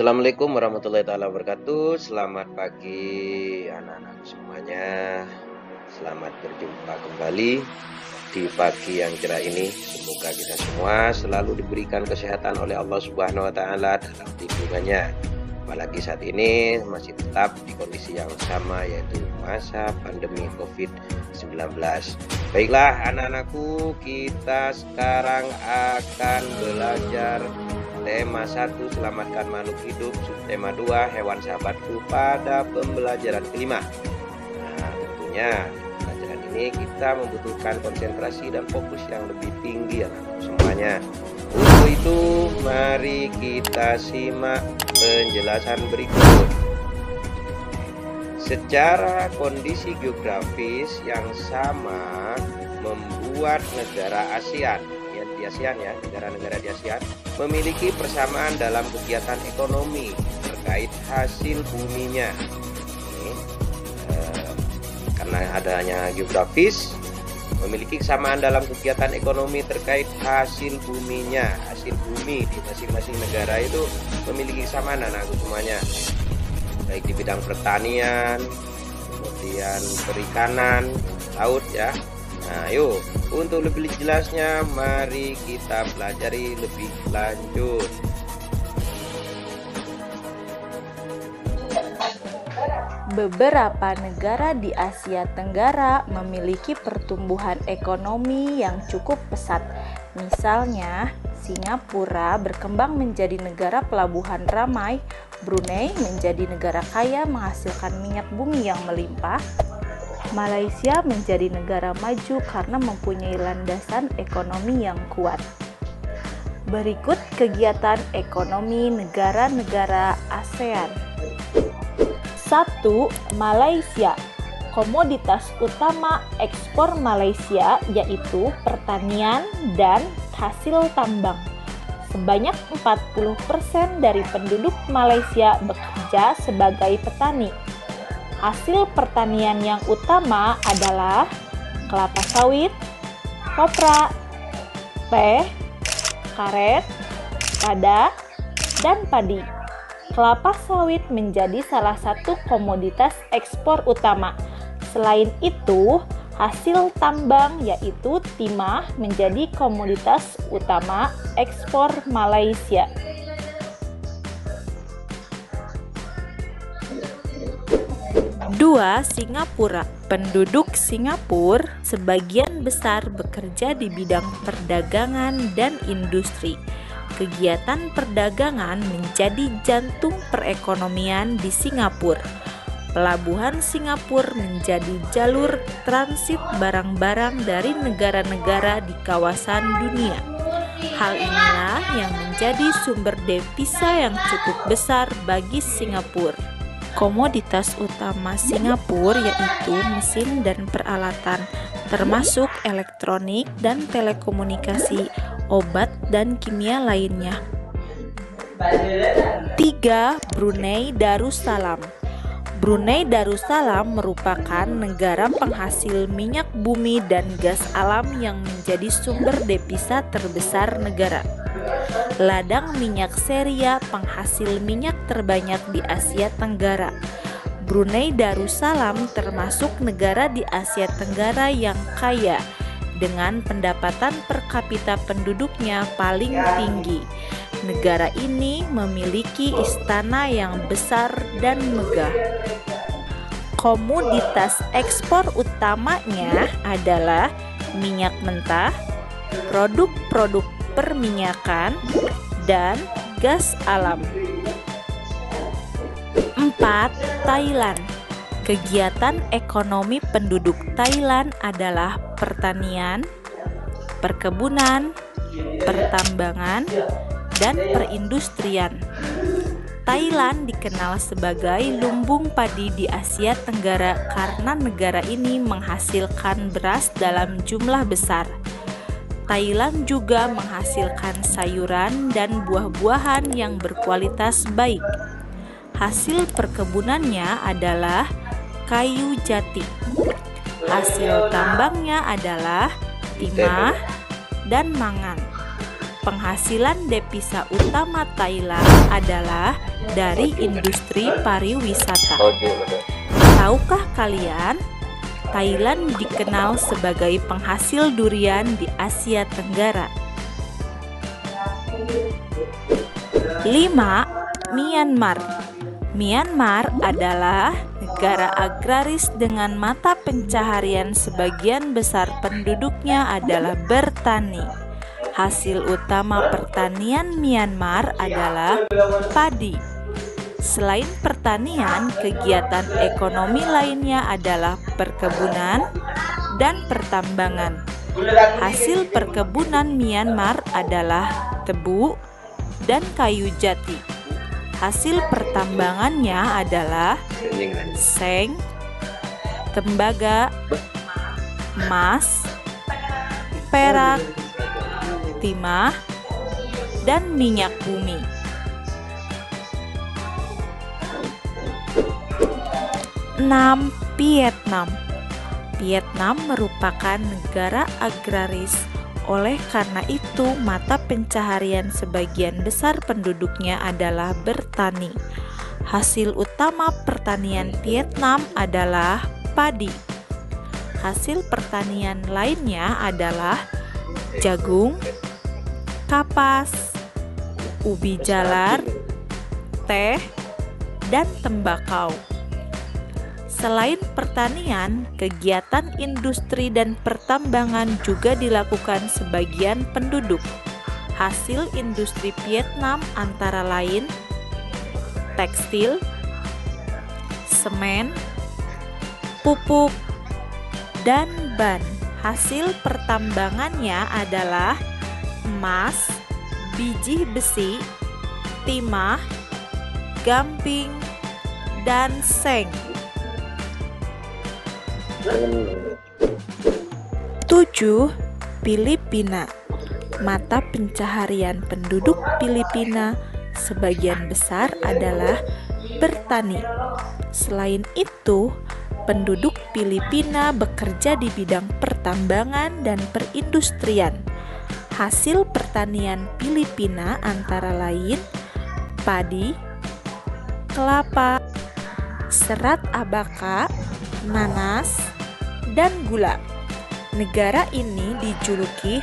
Assalamualaikum warahmatullahi taala wabarakatuh. Selamat pagi anak-anak semuanya. Selamat berjumpa kembali di pagi yang cerah ini. Semoga kita semua selalu diberikan kesehatan oleh Allah Subhanahu wa taala dalam lindungannya. Apalagi saat ini masih tetap di kondisi yang sama, yaitu masa pandemi COVID-19. Baiklah anak-anakku, kita sekarang akan belajar tema 1, selamatkan makhluk hidup. Subtema 2, hewan sahabatku, pada pembelajaran kelima. Nah, tentunya pelajaran ini kita membutuhkan konsentrasi dan fokus yang lebih tinggi anak-anak semuanya. Untuk itu, mari kita simak penjelasan berikut. Secara kondisi geografis yang sama membuat negara ASEAN, di ASEAN ya, negara-negara di ASEAN memiliki persamaan dalam kegiatan ekonomi terkait hasil buminya. Ini, karena adanya geografis, memiliki kesamaan dalam kegiatan ekonomi terkait hasil buminya. Hasil bumi di masing-masing negara itu memiliki kesamaan anak-anakku semuanya, baik di bidang pertanian, kemudian perikanan, laut ya. Nah, yuk, untuk lebih jelasnya mari kita pelajari lebih lanjut. Beberapa negara di Asia Tenggara memiliki pertumbuhan ekonomi yang cukup pesat. Misalnya, Singapura berkembang menjadi negara pelabuhan ramai, Brunei menjadi negara kaya menghasilkan minyak bumi yang melimpah, Malaysia menjadi negara maju karena mempunyai landasan ekonomi yang kuat. Berikut kegiatan ekonomi negara-negara ASEAN. 1. Malaysia. Komoditas utama ekspor Malaysia yaitu pertanian dan hasil tambang. Sebanyak 40% dari penduduk Malaysia bekerja sebagai petani. Hasil pertanian yang utama adalah kelapa sawit, kopra, teh, karet, lada, dan padi. Kelapa sawit menjadi salah satu komoditas ekspor utama. Selain itu, hasil tambang yaitu timah menjadi komoditas utama ekspor Malaysia. 2. Singapura. Penduduk Singapura sebagian besar bekerja di bidang perdagangan dan industri. Kegiatan perdagangan menjadi jantung perekonomian di Singapura. Pelabuhan Singapura menjadi jalur transit barang-barang dari negara-negara di kawasan dunia. Hal inilah yang menjadi sumber devisa yang cukup besar bagi Singapura. Komoditas utama Singapura yaitu mesin dan peralatan, termasuk elektronik dan telekomunikasi, obat dan kimia lainnya. 3. Brunei Darussalam. Brunei Darussalam merupakan negara penghasil minyak bumi dan gas alam yang menjadi sumber devisa terbesar negara. Ladang minyak Seria penghasil minyak terbanyak di Asia Tenggara. Brunei Darussalam termasuk negara di Asia Tenggara yang kaya, dengan pendapatan per kapita penduduknya paling tinggi. Negara ini memiliki istana yang besar dan megah. Komoditas ekspor utamanya adalah minyak mentah, produk-produk perminyakan, dan gas alam. 4. Thailand. Kegiatan ekonomi penduduk Thailand adalah pertanian, perkebunan, pertambangan, dan perindustrian. Thailand dikenal sebagai lumbung padi di Asia Tenggara karena negara ini menghasilkan beras dalam jumlah besar. Thailand juga menghasilkan sayuran dan buah-buahan yang berkualitas baik. Hasil perkebunannya adalah kayu jati. Hasil tambangnya adalah timah dan mangan. Penghasilan devisa utama Thailand adalah dari industri pariwisata. Tahukah kalian, Thailand dikenal sebagai penghasil durian di Asia Tenggara. 5. Myanmar. Myanmar adalah negara agraris dengan mata pencaharian sebagian besar penduduknya adalah bertani. Hasil utama pertanian Myanmar adalah padi. Selain pertanian, kegiatan ekonomi lainnya adalah perkebunan dan pertambangan. Hasil perkebunan Myanmar adalah tebu dan kayu jati. Hasil pertambangannya adalah seng, tembaga, emas, perak, timah, dan minyak bumi. 6. Vietnam. Vietnam merupakan negara agraris. Oleh karena itu, mata pencaharian sebagian besar penduduknya adalah bertani. Hasil utama pertanian Vietnam adalah padi. Hasil pertanian lainnya adalah jagung, kapas, ubi jalar, teh, dan tembakau. Selain pertanian, kegiatan industri dan pertambangan juga dilakukan sebagian penduduk. Hasil industri Vietnam antara lain tekstil, semen, pupuk, dan ban. Hasil pertambangannya adalah emas, biji besi, timah, gamping, dan seng. 7. Filipina. Mata pencaharian penduduk Filipina sebagian besar adalah bertani. Selain itu, penduduk Filipina bekerja di bidang pertambangan dan perindustrian. Hasil pertanian Filipina antara lain padi, kelapa, serat abaka, nanas, dan gula. Negara ini dijuluki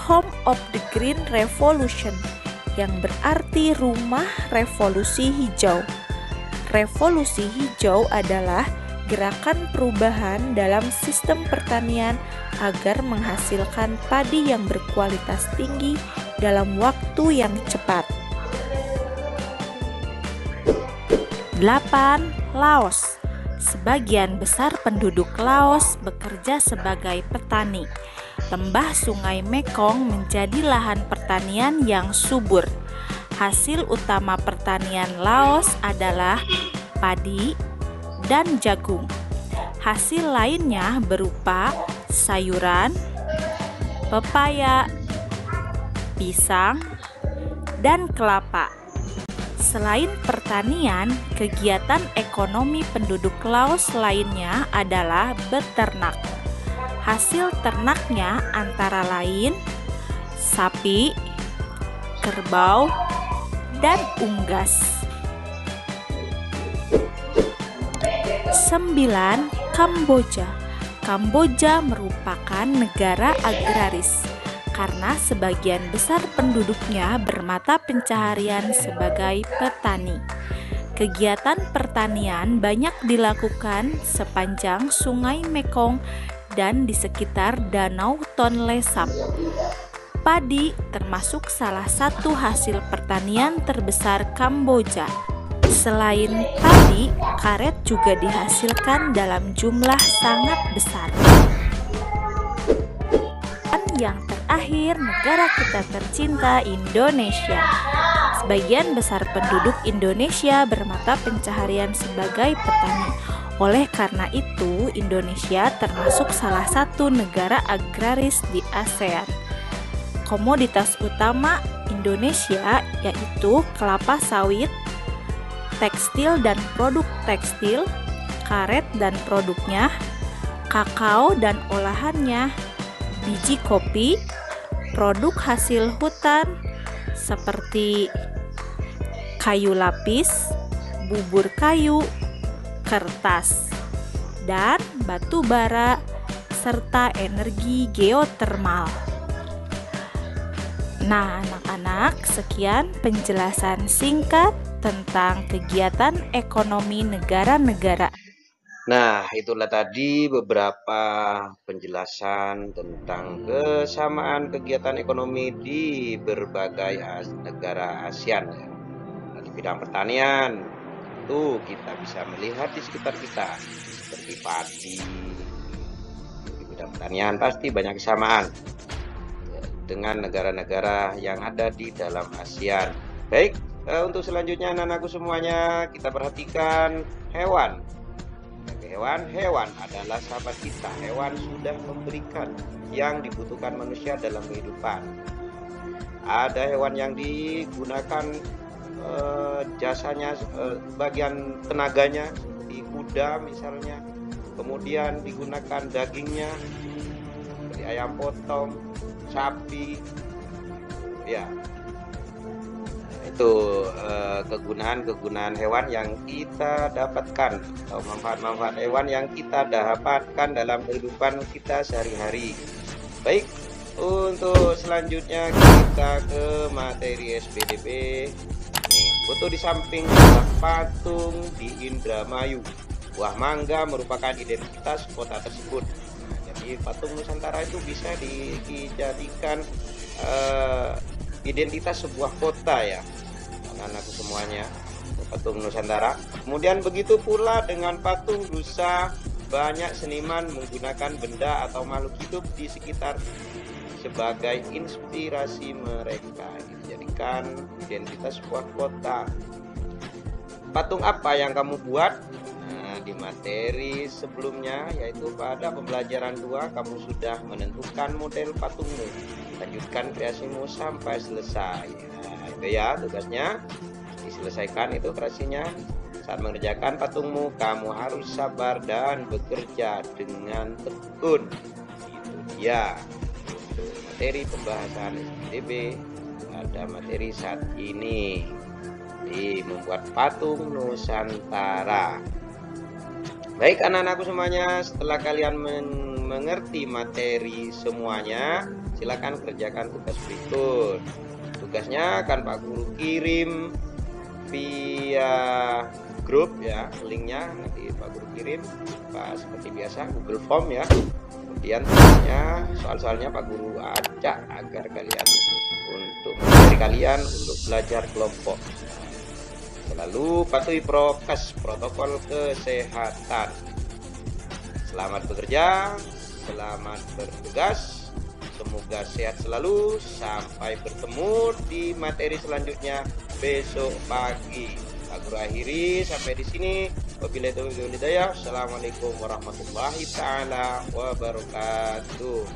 Home of the Green Revolution, yang berarti rumah revolusi hijau. Revolusi hijau adalah gerakan perubahan dalam sistem pertanian agar menghasilkan padi yang berkualitas tinggi dalam waktu yang cepat. 8. Laos. Sebagian besar penduduk Laos bekerja sebagai petani. Lembah Sungai Mekong menjadi lahan pertanian yang subur. Hasil utama pertanian Laos adalah padi dan jagung. Hasil lainnya berupa sayuran, pepaya, pisang, dan kelapa. Selain pertanian, kegiatan ekonomi penduduk Laos lainnya adalah beternak. Hasil ternaknya antara lain sapi, kerbau, dan unggas. 9. Kamboja. Kamboja merupakan negara agraris karena sebagian besar penduduknya bermata pencaharian sebagai petani. Kegiatan pertanian banyak dilakukan sepanjang Sungai Mekong dan di sekitar Danau Tonle Sap. Padi termasuk salah satu hasil pertanian terbesar Kamboja. Selain padi, karet juga dihasilkan dalam jumlah sangat besar. Yang terakhir, negara kita tercinta, Indonesia. Sebagian besar penduduk Indonesia bermata pencaharian sebagai petani. Oleh karena itu, Indonesia termasuk salah satu negara agraris di ASEAN. Komoditas utama Indonesia yaitu kelapa sawit, tekstil dan produk tekstil, karet dan produknya, kakao dan olahannya, biji kopi, produk hasil hutan seperti kayu lapis, bubur kayu, kertas, dan batu bara, serta energi geotermal. Nah, anak-anak, sekian penjelasan singkat tentang kegiatan ekonomi negara-negara. Nah, itulah tadi beberapa penjelasan tentang kesamaan kegiatan ekonomi di berbagai negara ASEAN. Nah, di bidang pertanian, itu kita bisa melihat di sekitar kita, seperti padi. Di bidang pertanian pasti banyak kesamaan dengan negara-negara yang ada di dalam ASEAN. Baik, untuk selanjutnya anak-anakku semuanya, kita perhatikan hewan. Hewan adalah sahabat kita. Hewan sudah memberikan yang dibutuhkan manusia dalam kehidupan. Ada hewan yang digunakan jasanya, bagian tenaganya, seperti kuda misalnya. Kemudian digunakan dagingnya, seperti ayam potong, sapi. Ya, itu kegunaan hewan yang kita dapatkan, atau manfaat-manfaat hewan yang kita dapatkan dalam kehidupan kita sehari-hari. Baik, untuk selanjutnya kita ke materi SPDP. Nih, foto di samping adalah patung di Indramayu. Buah mangga merupakan identitas kota tersebut. Nah, jadi patung Nusantara itu bisa dijadikan identitas sebuah kota ya, anak-anakku semuanya, patung Nusantara. Kemudian begitu pula dengan patung rusa, banyak seniman menggunakan benda atau makhluk hidup di sekitar sebagai inspirasi mereka, dijadikan identitas sebuah kota. Patung apa yang kamu buat? Nah, di materi sebelumnya, yaitu pada pembelajaran 2, kamu sudah menentukan model patungmu. Lanjutkan kreasimu sampai selesai. Nah, itu ya tugasnya, diselesaikan itu kreasinya. Saat mengerjakan patungmu, kamu harus sabar dan bekerja dengan tekun. Itu dia untuk materi pembahasan SPDB pada materi saat ini, di membuat patung Nusantara. Baik anak-anakku semuanya, setelah kalian mengerti materi semuanya, silakan kerjakan tugas berikut. Tugasnya akan Pak Guru kirim via grup ya, linknya nanti Pak Guru kirim seperti biasa Google Form ya. Kemudian tugasnya, soal-soalnya Pak Guru ajak agar kalian dari kalian untuk belajar kelompok. Selalu patuhi prokes, protokol kesehatan. Selamat bekerja, selamat bertugas. Semoga sehat selalu. Sampai bertemu di materi selanjutnya besok pagi. Pak Guru akhiri sampai di sini. Wabillahi taufiq wal hidayah. Assalamualaikum warahmatullahi taala wabarakatuh.